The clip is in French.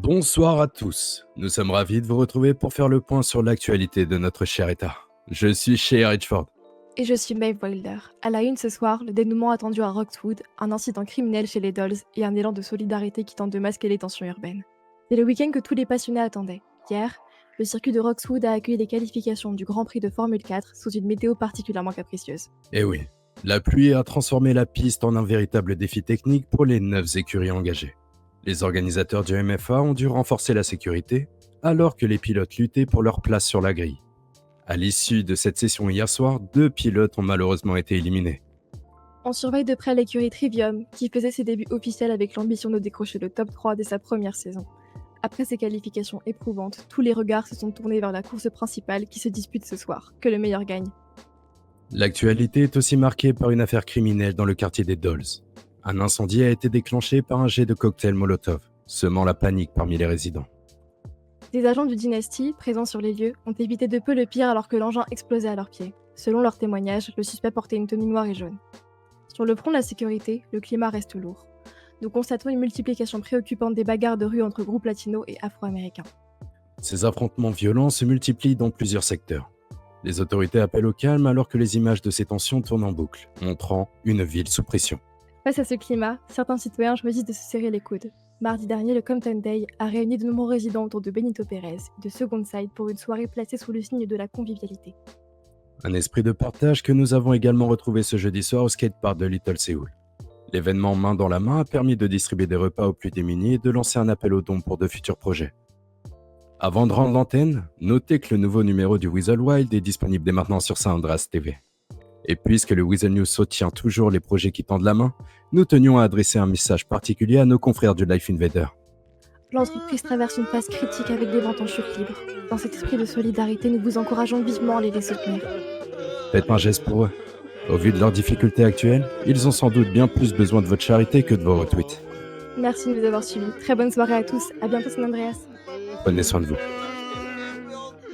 Bonsoir à tous. Nous sommes ravis de vous retrouver pour faire le point sur l'actualité de notre cher État. Je suis Shea Richford. Et je suis Maeve Wilder. À la une ce soir, le dénouement attendu à Roxwood, un incident criminel chez les Dolls et un élan de solidarité qui tente de masquer les tensions urbaines. C'est le week-end que tous les passionnés attendaient. Hier, le circuit de Roxwood a accueilli les qualifications du Grand Prix de Formule 4 sous une météo particulièrement capricieuse. Eh oui, la pluie a transformé la piste en un véritable défi technique pour les 9 écuries engagées. Les organisateurs du MFA ont dû renforcer la sécurité, alors que les pilotes luttaient pour leur place sur la grille. À l'issue de cette session hier soir, 2 pilotes ont malheureusement été éliminés. On surveille de près l'écurie Trivium, qui faisait ses débuts officiels avec l'ambition de décrocher le top 3 dès sa première saison. Après ces qualifications éprouvantes, tous les regards se sont tournés vers la course principale qui se dispute ce soir. Que le meilleur gagne. L'actualité est aussi marquée par une affaire criminelle dans le quartier des Dolls. Un incendie a été déclenché par un jet de cocktail Molotov, semant la panique parmi les résidents. Des agents du Dynasty, présents sur les lieux, ont évité de peu le pire alors que l'engin explosait à leurs pieds. Selon leurs témoignages, le suspect portait une tenue noire et jaune. Sur le front de la sécurité, le climat reste lourd. Nous constatons une multiplication préoccupante des bagarres de rue entre groupes latinos et afro-américains. Ces affrontements violents se multiplient dans plusieurs secteurs. Les autorités appellent au calme alors que les images de ces tensions tournent en boucle, montrant une ville sous pression. Face à ce climat, certains citoyens choisissent de se serrer les coudes. Mardi dernier, le Compton Day a réuni de nombreux résidents autour de Benito Pérez et de Second Side pour une soirée placée sous le signe de la convivialité. Un esprit de partage que nous avons également retrouvé ce jeudi soir au skatepark de Little Seoul. L'événement main dans la main a permis de distribuer des repas aux plus démunis et de lancer un appel aux dons pour de futurs projets. Avant de rendre l'antenne, notez que le nouveau numéro du Weasel Wild est disponible dès maintenant sur San Andreas TV. Et puisque le Weasel News soutient toujours les projets qui tendent la main, nous tenions à adresser un message particulier à nos confrères du Life Invader. L'entreprise traverse une phase critique avec des ventes en chute libre. Dans cet esprit de solidarité, nous vous encourageons vivement à les soutenir. Faites un geste pour eux. Au vu de leurs difficultés actuelles, ils ont sans doute bien plus besoin de votre charité que de vos retweets. Merci de nous avoir suivis. Très bonne soirée à tous. À bientôt, San Andreas. Prenez soin de vous.